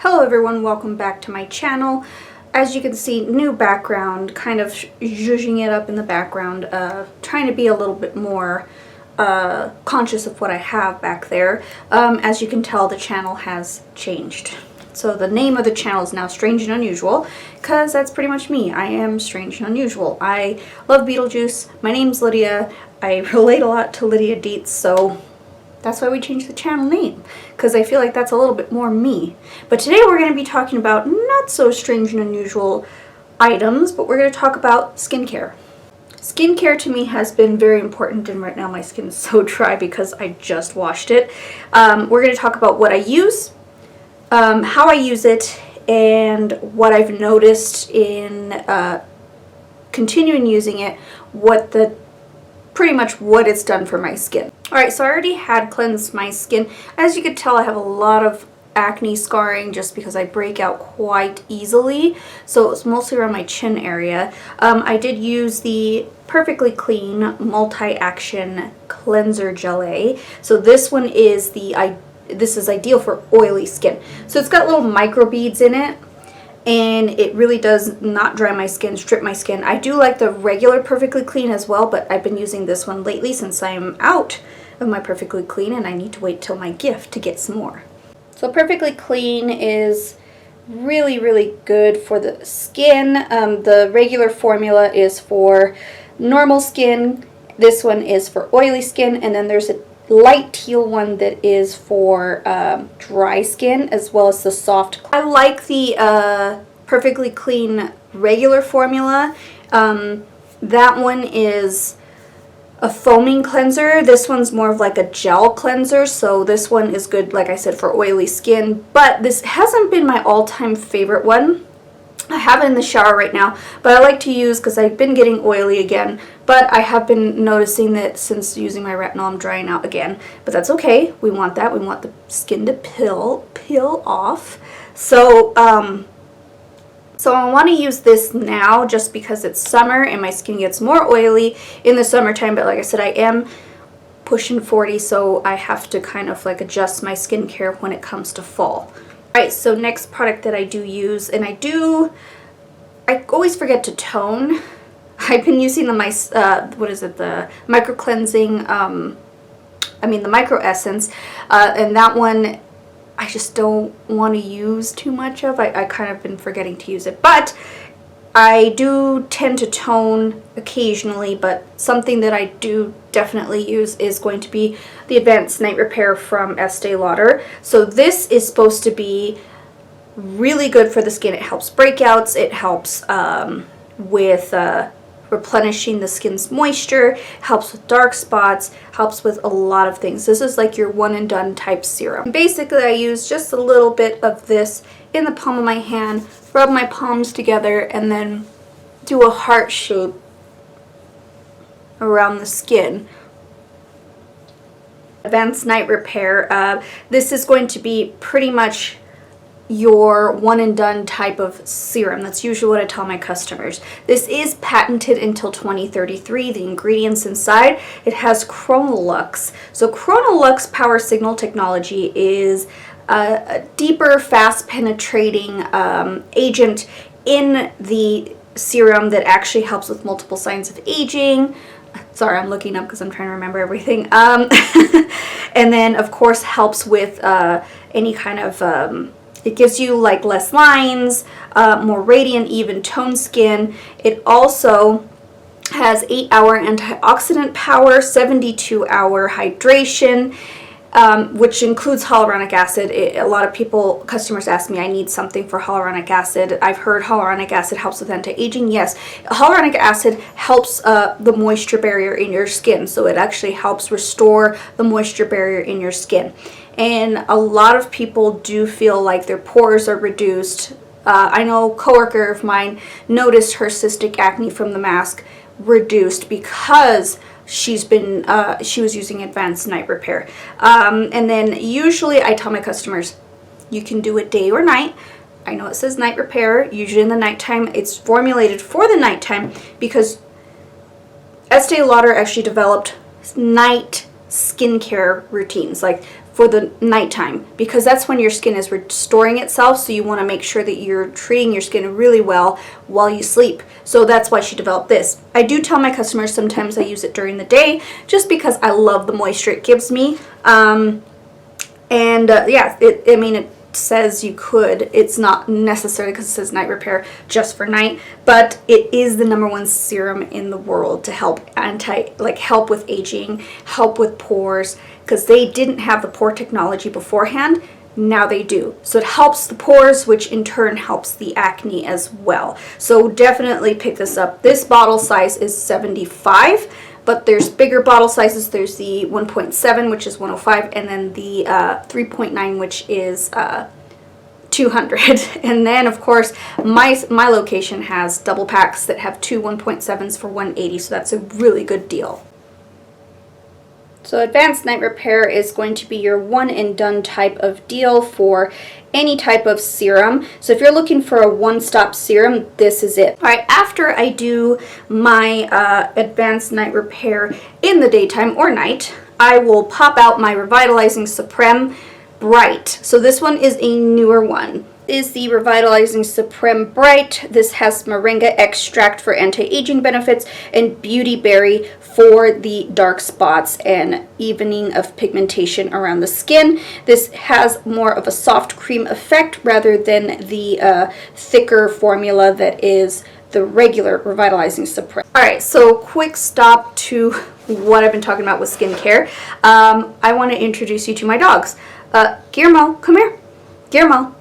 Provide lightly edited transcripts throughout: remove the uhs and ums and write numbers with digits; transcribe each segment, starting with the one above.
Hello everyone, welcome back to my channel. As you can see, new background, kind of zhuzhing it up in the background, trying to be a little bit more conscious of what I have back there. As you can tell, the channel has changed. So the name of the channel is now Strange and Unusual, because that's pretty much me. I am strange and unusual. I love Beetlejuice. My name's Lydia. I relate a lot to Lydia Dietz, so that's why we changed the channel name, because I feel like that's a little bit more me. But today we're going to be talking about not so strange and unusual items, but we're going to talk about skincare. Skincare to me has been very important, and right now my skin is so dry because I just washed it. We're going to talk about what I use, how I use it, and what I've noticed in continuing using it, pretty much what it's done for my skin. Alright, so I already had cleansed my skin. As you can tell, I have a lot of acne scarring just because I break out quite easily. So it's mostly around my chin area. I did use the Perfectly Clean Multi-Action Cleanser Gelée. So this one is this is ideal for oily skin. So it's got little micro beads in it, and it really does not dry my skin, strip my skin. I do like the regular Perfectly Clean as well, but I've been using this one lately since I'm out of my Perfectly Clean and I need to wait till my gift to get some more. So Perfectly Clean is really, really good for the skin. The regular formula is for normal skin. This one is for oily skin, and then there's a light teal one that is for dry skin, as well as the soft. I like the Perfectly Clean regular formula. That one is a foaming cleanser. This one's more of like a gel cleanser, so this one is good, like I said, for oily skin. But this hasn't been my all-time favorite one. I have it in the shower right now, but I like to use because I've been getting oily again. But I have been noticing that since using my retinol, I'm drying out again. But that's okay. We want that. We want the skin to peel off. So, I want to use this now just because it's summer and my skin gets more oily in the summertime. But like I said, I am pushing 40, so I have to kind of like adjust my skincare when it comes to fall. Alright, so next product that I do use, and I always forget to tone. I've been using the micro cleansing, the micro essence, and that one I just don't want to use too much of. I kind of been forgetting to use it, but I do tend to tone occasionally. But something that I do definitely use is going to be the Advanced Night Repair from Estee Lauder. So this is supposed to be really good for the skin. It helps breakouts. It helps with replenishing the skin's moisture, helps with dark spots, helps with a lot of things. This is like your one and done type serum. Basically, I use just a little bit of this in the palm of my hand, rub my palms together, and then do a heart shape around the skin. Advanced Night Repair. This is going to be pretty much your one and done type of serum. That's usually what I tell my customers. This is patented until 2033. The ingredients inside, it has Chronolux. So Chronolux power signal technology is a deeper, fast penetrating agent in the serum that actually helps with multiple signs of aging. Sorry, I'm looking up because I'm trying to remember everything. And then of course helps with any kind of it gives you like less lines, more radiant, even toned skin. It also has 8-hour antioxidant power, 72-hour hydration, which includes hyaluronic acid. A lot of customers ask me, I need something for hyaluronic acid. I've heard hyaluronic acid helps with anti-aging. Yes, hyaluronic acid helps the moisture barrier in your skin. So it actually helps restore the moisture barrier in your skin. And a lot of people do feel like their pores are reduced. I know a coworker of mine noticed her cystic acne from the mask reduced because she was using Advanced Night Repair. And then usually I tell my customers, you can do it day or night. I know it says night repair, usually in the nighttime. It's formulated for the nighttime because Estee Lauder actually developed night skincare routines, like for the nighttime, because that's when your skin is restoring itself, so you want to make sure that you're treating your skin really well while you sleep. So that's why she developed this. I do tell my customers sometimes I use it during the day just because I love the moisture it gives me. Yeah, it says you could. It's not necessarily, because it says night repair, just for night, but it is the #1 serum in the world to help help with aging, help with pores, because they didn't have the pore technology beforehand. Now they do. So it helps the pores, which in turn helps the acne as well. So definitely pick this up. This bottle size is 75. But there's bigger bottle sizes. There's the 1.7, which is 105, and then the 3.9, which is 200. And then, of course, my location has double packs that have two 1.7s for 180, so that's a really good deal. So Advanced Night Repair is going to be your one and done type of deal for any type of serum. So if you're looking for a one-stop serum, this is it. All right, after I do my Advanced Night Repair in the daytime or night, I will pop out my Revitalizing Supreme Bright. So this one is a newer one. Is the Revitalizing Supreme Bright. This has Moringa Extract for anti-aging benefits and Beauty Berry for the dark spots and evening of pigmentation around the skin. This has more of a soft cream effect rather than the thicker formula that is the regular Revitalizing Supreme. Alright, so quick stop to what I've been talking about with skincare. I want to introduce you to my dogs. Guillermo, come here. Guillermo.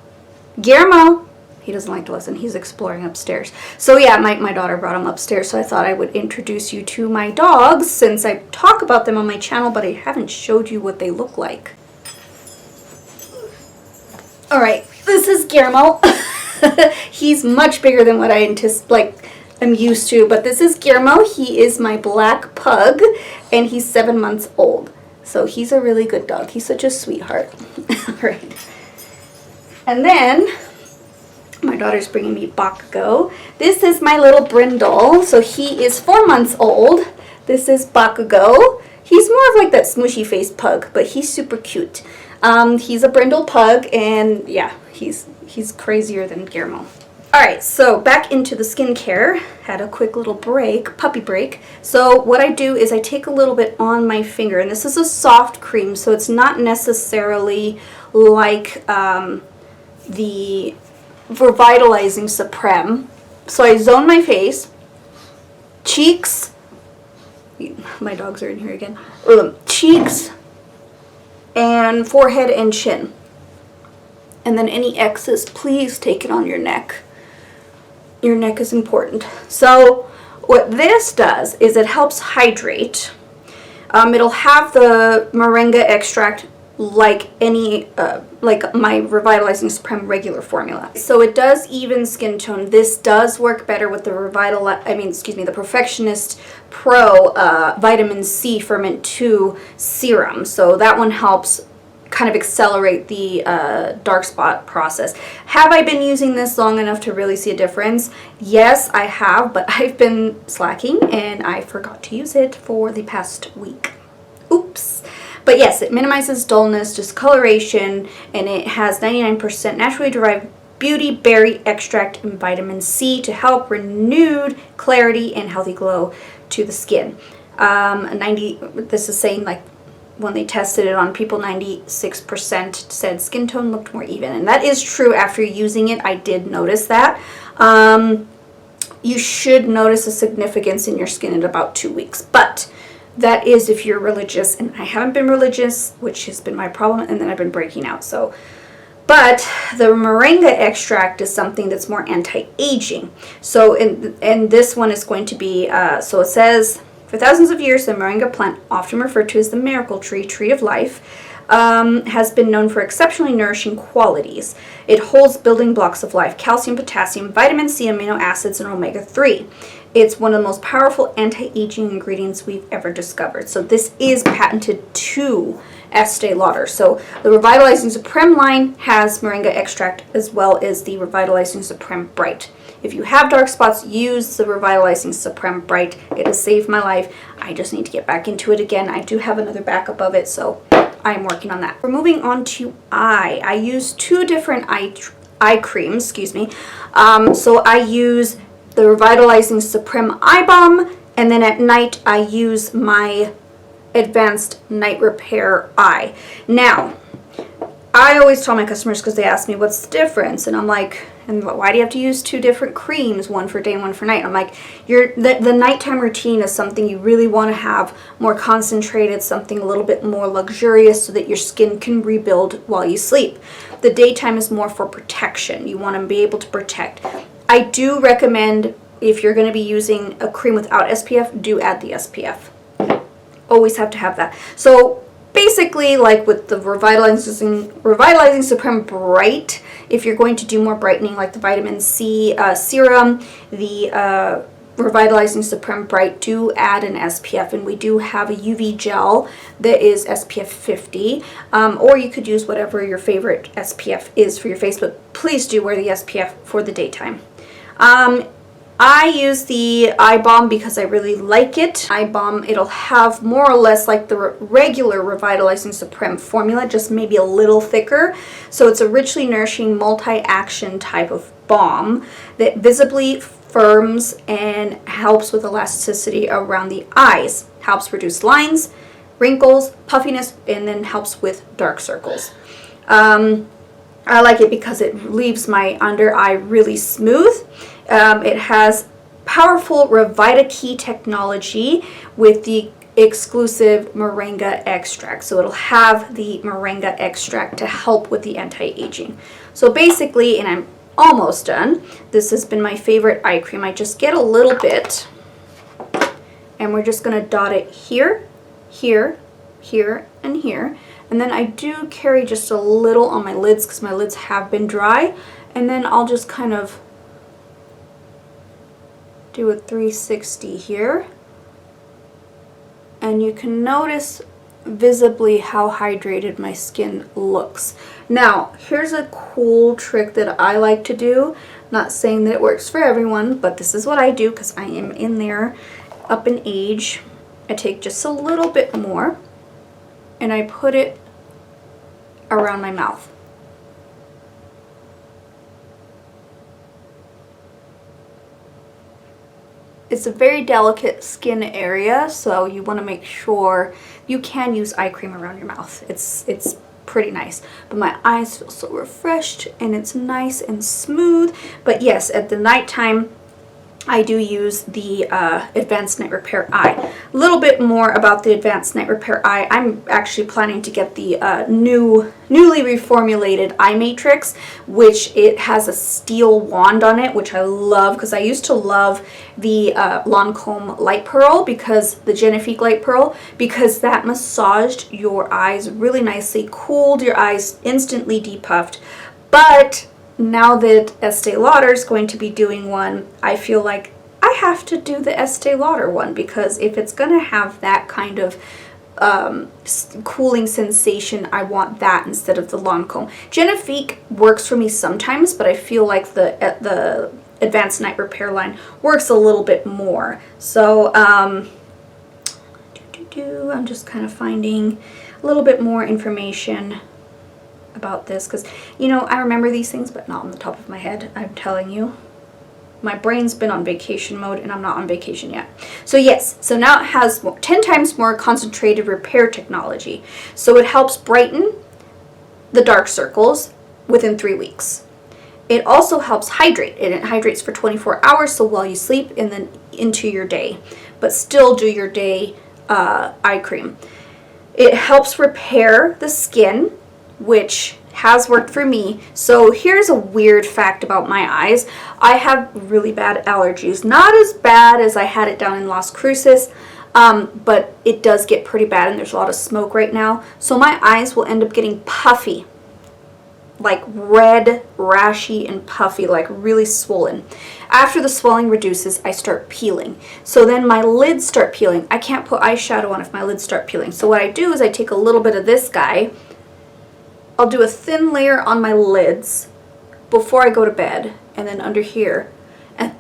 He doesn't like to listen. He's exploring upstairs. So yeah, my daughter brought him upstairs, so I thought I would introduce you to my dogs since I talk about them on my channel, but I haven't showed you what they look like. Alright, this is Guillermo. He's much bigger than what I am used to, but this is Guillermo. He is my black pug, and he's 7 months old. So he's a really good dog. He's such a sweetheart. Alright. And then my daughter's bringing me Bakugo. This is my little brindle. So he is 4 months old. This is Bakugo. He's more of like that smushy faced pug, but he's super cute. He's a brindle pug, and yeah, he's crazier than Guillermo. Alright, so back into the skincare. Had a quick little break, puppy break. So what I do is I take a little bit on my finger, and this is a soft cream, so it's not necessarily like the Revitalizing Supreme. So I zone my face, cheeks, my dogs are in here again, cheeks, and forehead and chin. And then any excess, please take it on your neck. Your neck is important. So what this does is it helps hydrate. It'll have the Moringa Extract like any like my Revitalizing Supreme regular formula. So it does even skin tone. This does work better with the the Perfectionist Pro Vitamin C Ferment 2 serum. So that one helps kind of accelerate the dark spot process. Have I been using this long enough to really see a difference? Yes, I have, but I've been slacking and I forgot to use it for the past week. Oops. But yes, it minimizes dullness, discoloration, and it has 99% naturally derived Beauty Berry Extract and Vitamin C to help renewed clarity and healthy glow to the skin. This is saying like when they tested it on people, 96% said skin tone looked more even. And that is true. After using it, I did notice that. You should notice a significance in your skin in about 2 weeks. But that is if you're religious, and I haven't been religious, which has been my problem, and then I've been breaking out. So, but the Moringa Extract is something that's more anti-aging. So, and this one is going to be, so it says, for thousands of years, the moringa plant, often referred to as the miracle tree, tree of life, has been known for exceptionally nourishing qualities. It holds building blocks of life: calcium, potassium, vitamin C, amino acids, and omega-3. It's one of the most powerful anti-aging ingredients we've ever discovered. So this is patented to Estee Lauder. So the Revitalizing Supreme line has Moringa Extract as well as the Revitalizing Supreme Bright. If you have dark spots, use the Revitalizing Supreme Bright. It has saved my life. I just need to get back into it again. I do have another backup of it, so I'm working on that. We're moving on to eye. I use two different eye creams, excuse me. So I use the Revitalizing Supreme Eye Balm, and then at night I use my Advanced Night Repair Eye. Now, I always tell my customers, because they ask me what's the difference, and I'm like, and why do you have to use two different creams, one for day and one for night? I'm like, the nighttime routine is something you really want to have more concentrated, something a little bit more luxurious so that your skin can rebuild while you sleep. The daytime is more for protection. You want to be able to protect. I do recommend, if you're going to be using a cream without SPF, do add the SPF. Always have to have that. So basically, like with the Revitalizing Supreme Bright, if you're going to do more brightening, like the vitamin C serum, the Revitalizing Supreme Bright, do add an SPF, and we do have a UV gel that is SPF 50, or you could use whatever your favorite SPF is for your face, but please do wear the SPF for the daytime. I use the eye balm because I really like it. Eye balm, it'll have more or less like the regular Revitalizing Supreme formula, just maybe a little thicker. So it's a richly nourishing multi-action type of balm that visibly firms and helps with elasticity around the eyes. Helps reduce lines, wrinkles, puffiness, and then helps with dark circles. I like it because it leaves my under eye really smooth. It has powerful Revitalize technology with the exclusive Moringa Extract. So it'll have the Moringa Extract to help with the anti-aging. So basically, and I'm almost done, this has been my favorite eye cream. I just get a little bit, and we're just going to dot it here, here, here, and here. And then I do carry just a little on my lids because my lids have been dry. And then I'll just kind of do a 360 here. And you can notice visibly how hydrated my skin looks. Now, here's a cool trick that I like to do. Not saying that it works for everyone, but this is what I do because I am in there up in age. I take just a little bit more and I put it around my mouth. It's a very delicate skin area, so you want to make sure you can use eye cream around your mouth. It's pretty nice. But my eyes feel so refreshed and it's nice and smooth. But yes, at the nighttime, I do use the Advanced Night Repair Eye. A little bit more about the Advanced Night Repair Eye. I'm actually planning to get the newly reformulated Eye Matrix, which it has a steel wand on it, which I love because I used to love the Lancome Light Pearl, because the Genifique Light Pearl, because that massaged your eyes really nicely, cooled your eyes, instantly depuffed. But now that Estee Lauder is going to be doing one, I feel like I have to do the Estee Lauder one, because if it's going to have that kind of cooling sensation, I want that instead of the Lancome. Genifique works for me sometimes, but I feel like the Advanced Night Repair line works a little bit more. So I'm just kind of finding a little bit more information about this, because you know, I remember these things but not on the top of my head. I'm telling you, my brain's been on vacation mode and I'm not on vacation yet. So yes, so now it has 10 times more concentrated repair technology, so it helps brighten the dark circles within 3 weeks. It also helps hydrate, and it hydrates for 24 hours, so while you sleep and then into your day, but still do your day eye cream. It helps repair the skin, which has worked for me. So here's a weird fact about my eyes. I have really bad allergies. Not as bad as I had it down in Las Cruces, but it does get pretty bad, and there's a lot of smoke right now. So my eyes will end up getting puffy, like red, rashy, and puffy, like really swollen. After the swelling reduces, I start peeling. So then my lids start peeling. I can't put eyeshadow on if my lids start peeling. So what I do is I take a little bit of this guy, I'll do a thin layer on my lids before I go to bed, and then under here, and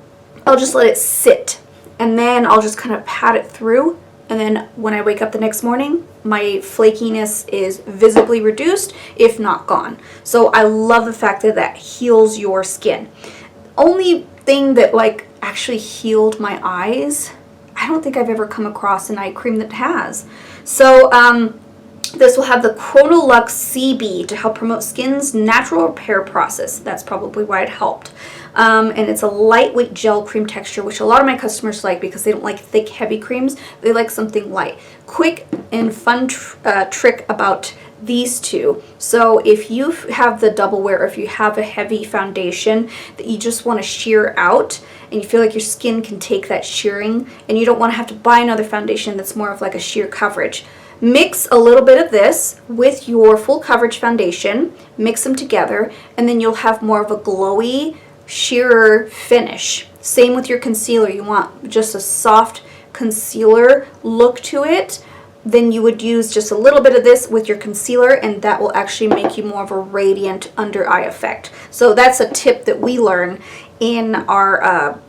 I'll just let it sit, and then I'll just kind of pat it through And then when I wake up the next morning, my flakiness is visibly reduced, if not gone. So I love the fact that that heals your skin. Only thing that like actually healed my eyes, I don't think I've ever come across an eye cream that has. So this will have the Chronolux CB to help promote skin's natural repair process. That's probably why it helped. And it's a lightweight gel cream texture, which a lot of my customers like because they don't like thick, heavy creams. They like something light. Quick and fun trick about these two. So if you have the double wear, or if you have a heavy foundation that you just want to sheer out and you feel like your skin can take that shearing and you don't want to have to buy another foundation that's more of like a sheer coverage, mix a little bit of this with your full coverage foundation, mix them together, and then you'll have more of a glowy, sheerer finish. Same with your concealer. You want just a soft concealer look to it. Then you would use just a little bit of this with your concealer, and that will actually make you more of a radiant under eye effect. So that's a tip that we learn in our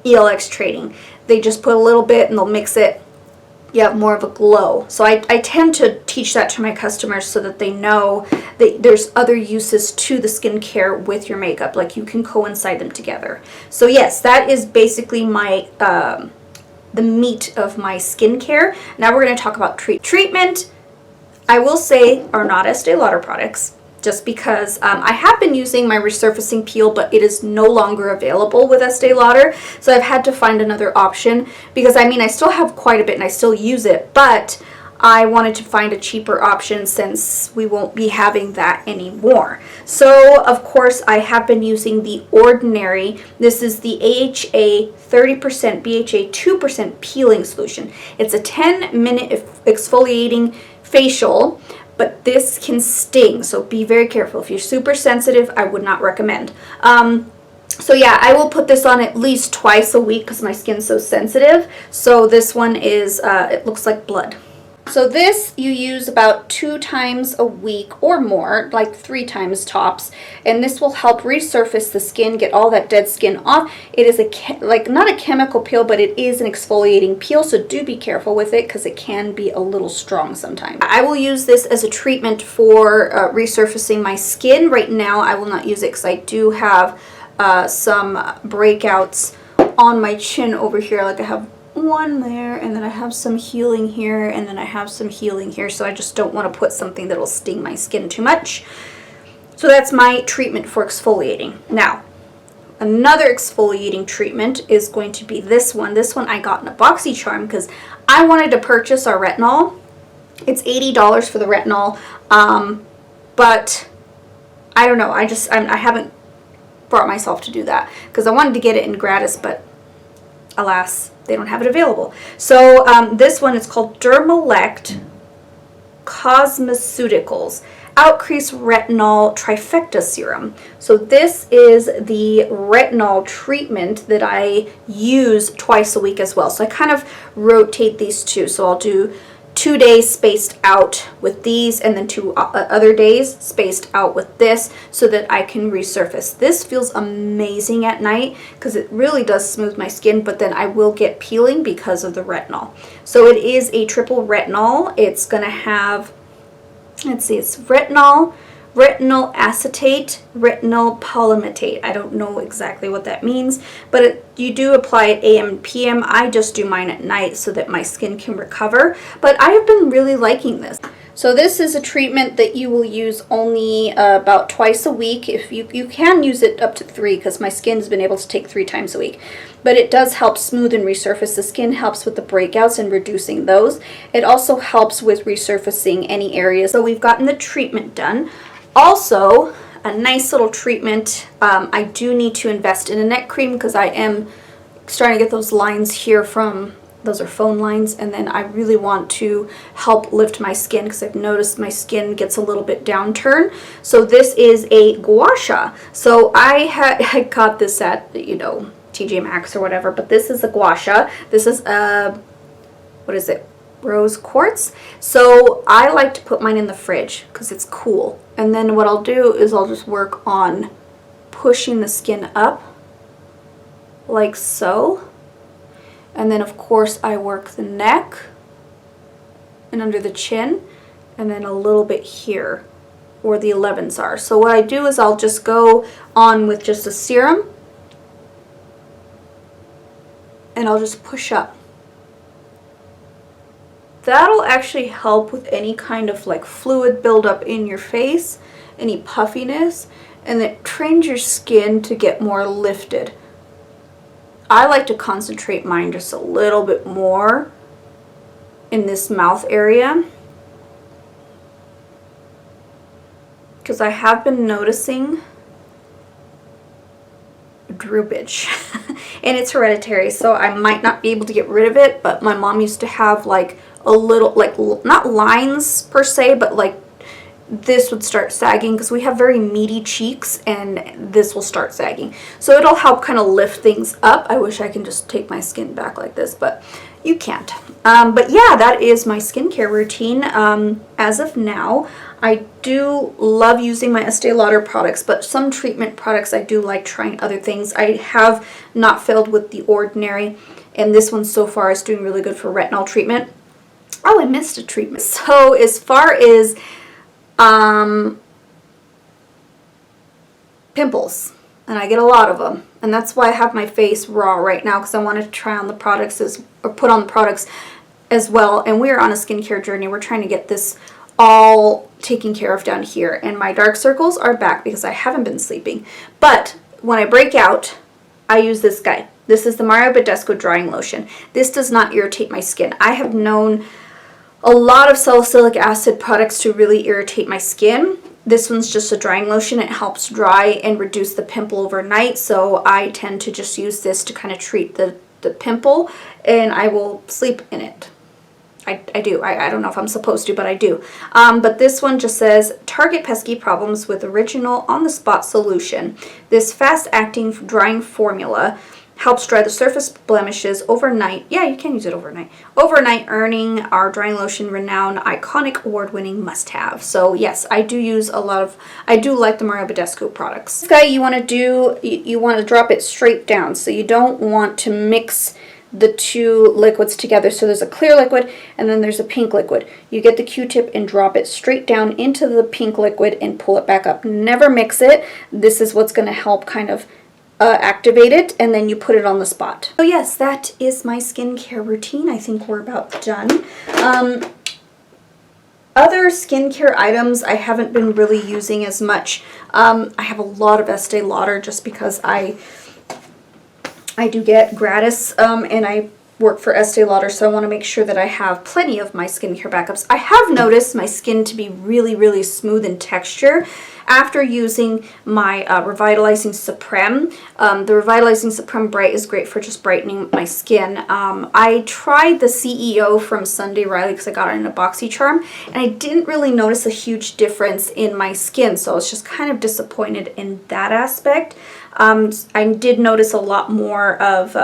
ELX training. They just put a little bit and they'll mix it. You have more of a glow. So I tend to teach that to my customers so that they know that there's other uses to the skincare with your makeup. Like you can coincide them together. So yes, that is basically my the meat of my skincare. Now we're going to talk about treatment. I will say are not Estee Lauder products, just because I have been using my resurfacing peel, but it is no longer available with Estee Lauder. So I've had to find another option because I mean I still have quite a bit and I still use it, but I wanted to find a cheaper option since we won't be having that anymore. So of course I have been using the Ordinary. This is the AHA 30% BHA 2% peeling solution. It's a 10-minute exfoliating facial, but this can sting, so be very careful. If you're super sensitive, I would not recommend. So yeah, I will put this on at least twice a week because my skin's so sensitive. So this one is, it looks like blood. So this you use about 2 times a week or more, like 3 times tops, and this will help resurface the skin, get all that dead skin off. It is not a chemical peel, but it is an exfoliating peel, so do be careful with it because it can be a little strong sometimes. I will use this as a treatment for resurfacing my skin. Right now I will not use it because I do have some breakouts on my chin over here. Like I have one there, and then I have some healing here, and then I have some healing here, so I just don't want to put something that'll sting my skin too much. So that's my treatment for exfoliating. Now, another exfoliating treatment is going to be this one. This one I got in a BoxyCharm because I wanted to purchase our retinol. It's $80 for the retinol, but I don't know. I haven't brought myself to do that because I wanted to get it in gratis, but alas, they don't have it available. So this one is called Dermalect Cosmeceuticals Outcrease Retinol Trifecta Serum. So this is the retinol treatment that I use twice a week as well. So I kind of rotate these two. So I'll do 2 days spaced out with these, and then 2 other days spaced out with this, so that I can resurface. This feels amazing at night because it really does smooth my skin, but then I will get peeling because of the retinol. So it is a triple retinol. It's going to have, let's see, it's retinol, retinol acetate, retinol palmitate. I don't know exactly what that means, but you do apply it AM and PM. I just do mine at night so that my skin can recover, but I have been really liking this. So this is a treatment that you will use only about twice a week. If you can use it up to 3 because my skin has been able to take 3 times a week. But it does help smooth and resurface the skin, helps with the breakouts and reducing those. It also helps with resurfacing any areas. So we've gotten the treatment done. Also, a nice little treatment. I do need to invest in a neck cream because I am starting to get those lines here from, those are phone lines, and then I really want to help lift my skin because I've noticed my skin gets a little bit downturn. So this is a gua sha. So I got this at, you know, TJ Maxx or whatever, but this is a gua sha. This is a, what is it? Rose quartz. So I like to put mine in the fridge because it's cool. And then what I'll do is I'll just work on pushing the skin up like so. And then of course I work the neck and under the chin, and then a little bit here where the 11s are. So what I do is I'll just go on with just a serum, and I'll just push up. That'll actually help with any kind of like fluid buildup in your face, any puffiness, and it trains your skin to get more lifted. I like to concentrate mine just a little bit more in this mouth area, because I have been noticing droopage and it's hereditary, so I might not be able to get rid of it, but my mom used to have like a little, like, not lines per se, but like this would start sagging because we have very meaty cheeks, and this will start sagging. So it'll help kind of lift things up. I wish I can just take my skin back like this, but you can't. But yeah, that is my skincare routine as of now. I do love using my Estee Lauder products, but some treatment products I do like trying other things. I have not failed with The Ordinary, and this one so far is doing really good for retinol treatment. Oh, I missed a treatment. So as far as pimples, and I get a lot of them, and that's why I have my face raw right now, because I wanted to try on the products or put on the products as well. And we are on a skincare journey. We're trying to get this all taken care of down here, and my dark circles are back because I haven't been sleeping. But when I break out, I use this guy. This is the Badescu drying lotion. This does not irritate my skin. I have known a lot of salicylic acid products to really irritate my skin. This one's just a drying lotion. It helps dry and reduce the pimple overnight, so I tend to just use this to kind of treat the pimple, and I will sleep in it. I do. I don't know if I'm supposed to, but I do. But this one just says, target pesky problems with original on-the-spot solution. This fast-acting drying formula helps dry the surface blemishes overnight. Yeah, you can use it overnight. Overnight, earning our drying lotion renowned iconic award-winning must-have. So yes, I do use a lot of, I do like the Badescu products. This guy you want to do, you want to drop it straight down. So you don't want to mix the two liquids together. So there's a clear liquid and then there's a pink liquid. You get the Q-tip and drop it straight down into the pink liquid and pull it back up. Never mix it. This is what's going to help kind of activate it, and then you put it on the spot. So yes, that is my skincare routine. I think we're about done. Other skincare items I haven't been really using as much. I have a lot of Estee Lauder just because I do get gratis, and I work for Estee Lauder, so I want to make sure that I have plenty of my skincare backups. I have noticed my skin to be really, really smooth in texture after using my Revitalizing Supreme. The Revitalizing Supreme Bright is great for just brightening my skin. I tried the CEO from Sunday Riley because I got it in a BoxyCharm, and I didn't really notice a huge difference in my skin, so I was just kind of disappointed in that aspect. I did notice a lot more of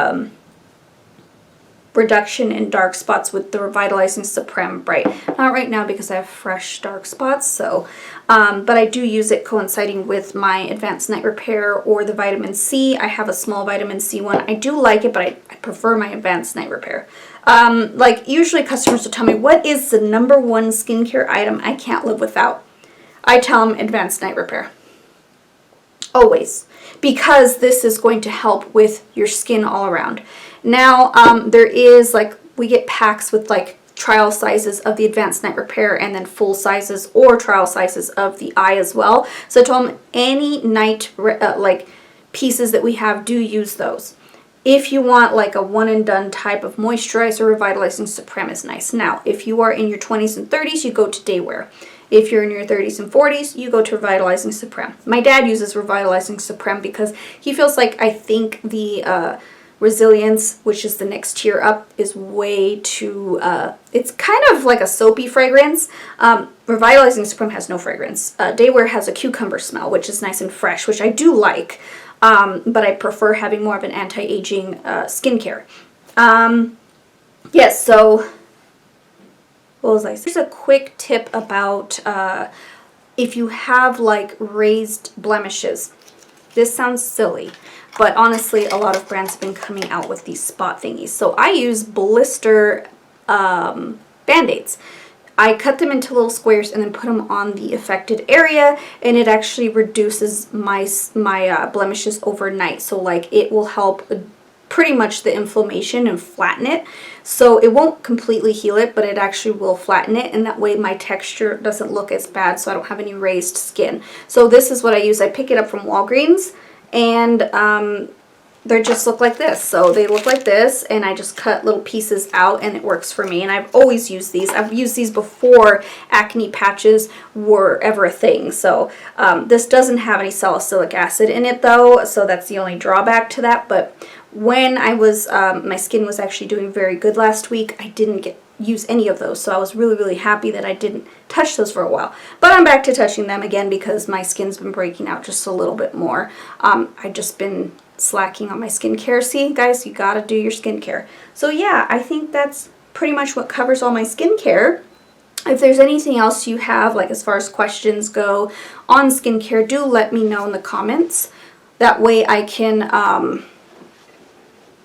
reduction in dark spots with the Revitalizing Supreme Bright. Not right now because I have fresh dark spots, so but I do use it coinciding with my Advanced Night Repair or the vitamin C. I have a small vitamin C one. I do like it, but I prefer my Advanced Night Repair. Like usually customers will tell me, what is the #1 skincare item I can't live without? I tell them Advanced Night Repair. Always. Because this is going to help with your skin all around. Now, there is, like, we get packs with, like, trial sizes of the Advanced Night Repair and then full sizes or trial sizes of the eye as well. So I told them any night, like, pieces that we have, do use those. If you want, like, a one-and-done type of moisturizer, Revitalizing Supreme is nice. Now, if you are in your 20s and 30s, you go to Day Wear. If you're in your 30s and 40s, you go to Revitalizing Supreme. My dad uses Revitalizing Supreme because he feels like, I think the Resilience, which is the next tier up, is way too, it's kind of like a soapy fragrance. Revitalizing Supreme has no fragrance. Day Wear has a cucumber smell, which is nice and fresh, which I do like, but I prefer having more of an anti-aging skincare. Yes, so what was I saying? Here's a quick tip about if you have like raised blemishes. This sounds silly, but honestly a lot of brands have been coming out with these spot thingies. So I use blister band-aids. I cut them into little squares and then put them on the affected area, and it actually reduces my blemishes overnight. So like it will help pretty much the inflammation and flatten it. So it won't completely heal it, but it actually will flatten it, and that way my texture doesn't look as bad, so I don't have any raised skin. So this is what I use. I pick it up from Walgreens, and they just look like this. So they look like this, and I just cut little pieces out, and it works for me. And I've always used these. I've used these before acne patches were ever a thing. So this doesn't have any salicylic acid in it though, so that's the only drawback to that. But when I was, my skin was actually doing very good last week, I didn't use any of those, so I was really happy that I didn't touch those for a while. But I'm back to touching them again because my skin's been breaking out just a little bit more. I've just been slacking on my skincare. See, guys, you gotta do your skincare. So yeah, I think that's pretty much what covers all my skincare. If there's anything else you have, like as far as questions go on skincare, do let me know in the comments. That way I can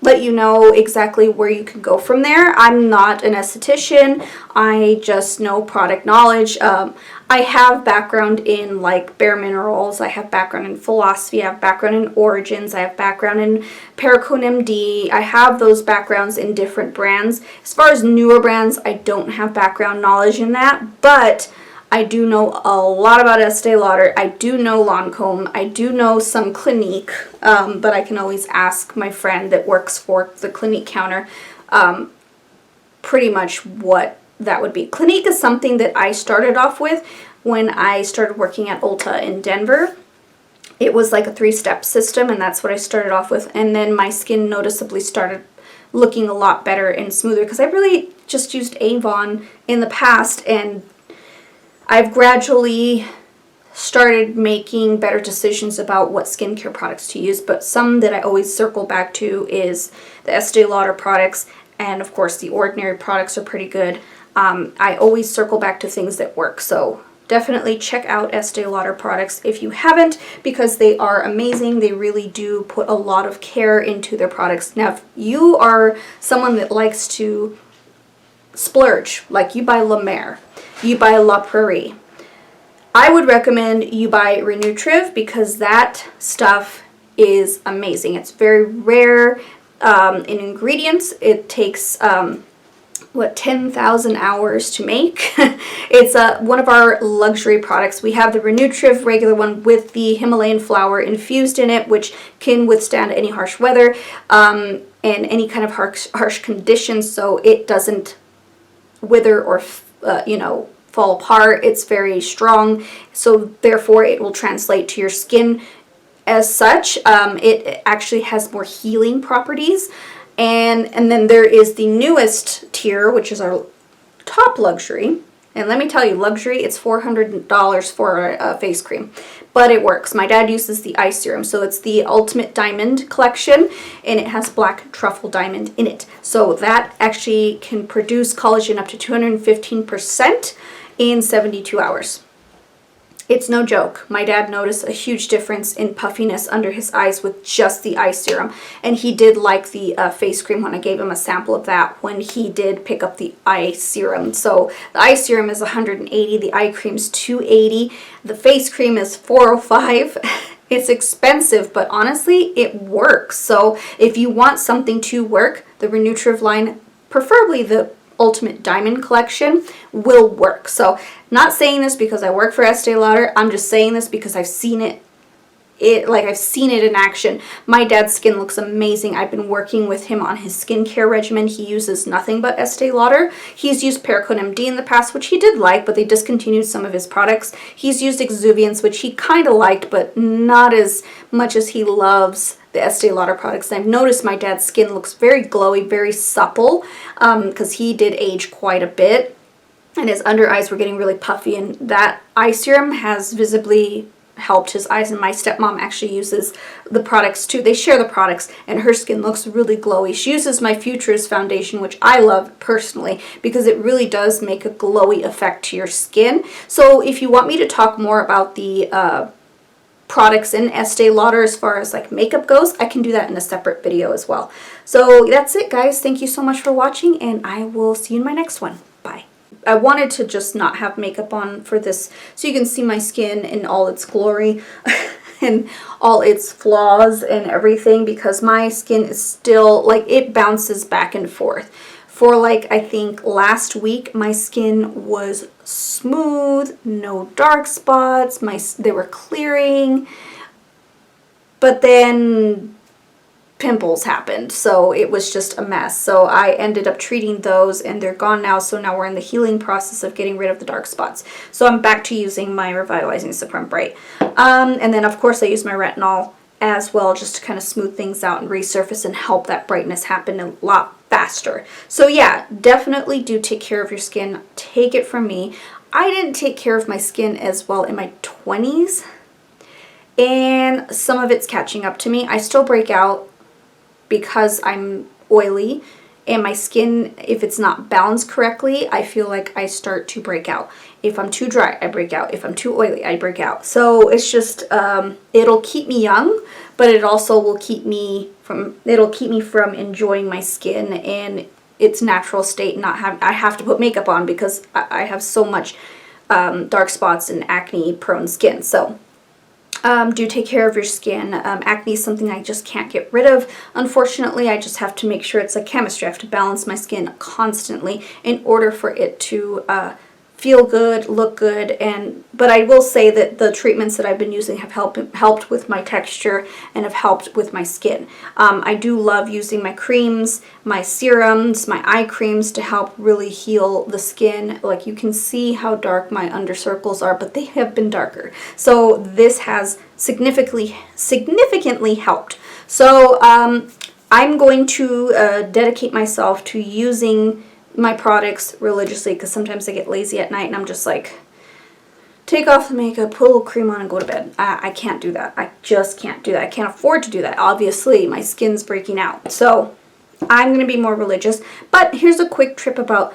let you know exactly where you can go from there. I'm not an esthetician. I just know product knowledge. I have background in like Bare Minerals. I have background in philosophy. I have background in Origins. I have background in Perricone MD. I have those backgrounds in different brands. As far as newer brands, I don't have background knowledge in that, but I do know a lot about Estee Lauder. I do know Lancome. I do know some Clinique, but I can always ask my friend that works for the Clinique counter pretty much what that would be. Clinique is something that I started off with when I started working at Ulta in Denver. It was like a 3-step system, and that's what I started off with. And then my skin noticeably started looking a lot better and smoother because I really just used Avon in the past, and I've gradually started making better decisions about what skincare products to use, but some that I always circle back to is the Estee Lauder products, and of course the Ordinary products are pretty good. I always circle back to things that work, so definitely check out Estee Lauder products if you haven't, because they are amazing. They really do put a lot of care into their products. Now, if you are someone that likes to splurge, like you buy La Mer, you buy La Prairie, I would recommend you buy Re-Nutriv because that stuff is amazing. It's very rare in ingredients. It takes 10,000 hours to make. It's one of our luxury products. We have the Re-Nutriv regular one with the Himalayan flower infused in it, which can withstand any harsh weather and any kind of harsh conditions, so it doesn't wither or fall apart. It's very strong, so therefore it will translate to your skin as such. It actually has more healing properties, and then there is the newest tier, which is our top luxury. And let me tell you, luxury, it's $400 for a face cream, but it works. My dad uses the eye serum, so it's the Ultimate Diamond collection, and it has black truffle diamond in it. So that actually can produce collagen up to 215% in 72 hours. It's no joke. My dad noticed a huge difference in puffiness under his eyes with just the eye serum, and he did like the face cream when I gave him a sample of that when he did pick up the eye serum. So the eye serum is 180, the eye cream's 280, the face cream is 405. It's expensive, but honestly, it works. So if you want something to work, the Re-Nutriv line, preferably the Ultimate Diamond collection, will work. So not saying this because I work for Estee Lauder, I'm just saying this because I've seen it I've seen it in action. My dad's skin looks amazing. I've been working with him on his skincare regimen. He uses nothing but Estee Lauder. He's used Perricone MD in the past, which he did like, but they discontinued some of his products. He's used Exuviance, which he kind of liked, but not as much as he loves the Estee Lauder products. And I've noticed my dad's skin looks very glowy, very supple, because he did age quite a bit, and his under eyes were getting really puffy, and that eye serum has visibly helped his eyes. And my stepmom actually uses the products too. They share the products, and her skin looks really glowy. She uses my Futures foundation, which I love personally because it really does make a glowy effect to your skin. So if you want me to talk more about the products in Estee Lauder as far as like makeup goes, I can do that in a separate video as well. So that's it, guys. Thank you so much for watching, and I will see you in my next one. Bye. I wanted to just not have makeup on for this so you can see my skin in all its glory and all its flaws and everything, because my skin is still, like, it bounces back and forth. For like, I think last week, my skin was smooth, no dark spots, they were clearing, but then pimples happened, so it was just a mess. So I ended up treating those and they're gone now, so now we're in the healing process of getting rid of the dark spots. So I'm back to using my Revitalizing Supreme Bright. And then of course I use my Retinol as well, just to kind of smooth things out and resurface and help that brightness happen a lot faster. So yeah, definitely do take care of your skin. Take it from me. I didn't take care of my skin as well in my 20s, and some of it's catching up to me. I still break out because I'm oily, and my skin, if it's not balanced correctly, I feel like I start to break out. If I'm too dry, I break out. If I'm too oily, I break out. So it's just, it'll keep me young, but it also will keep me from enjoying my skin in its natural state. I have to put makeup on because I have so much dark spots and acne prone skin. So do take care of your skin. Acne is something I just can't get rid of. Unfortunately, I just have to make sure it's like chemistry. I have to balance my skin constantly in order for it to feel good, look good, but I will say that the treatments that I've been using have helped with my texture and have helped with my skin. I do love using my creams, my serums, my eye creams to help really heal the skin. Like, you can see how dark my under circles are, but they have been darker. So this has significantly helped. So I'm going to dedicate myself to using my products religiously, because sometimes I get lazy at night and I'm just like, take off the makeup, put a little cream on and go to bed. I can't do that. I just can't do that. I can't afford to do that. Obviously, my skin's breaking out. So I'm going to be more religious. But here's a quick tip about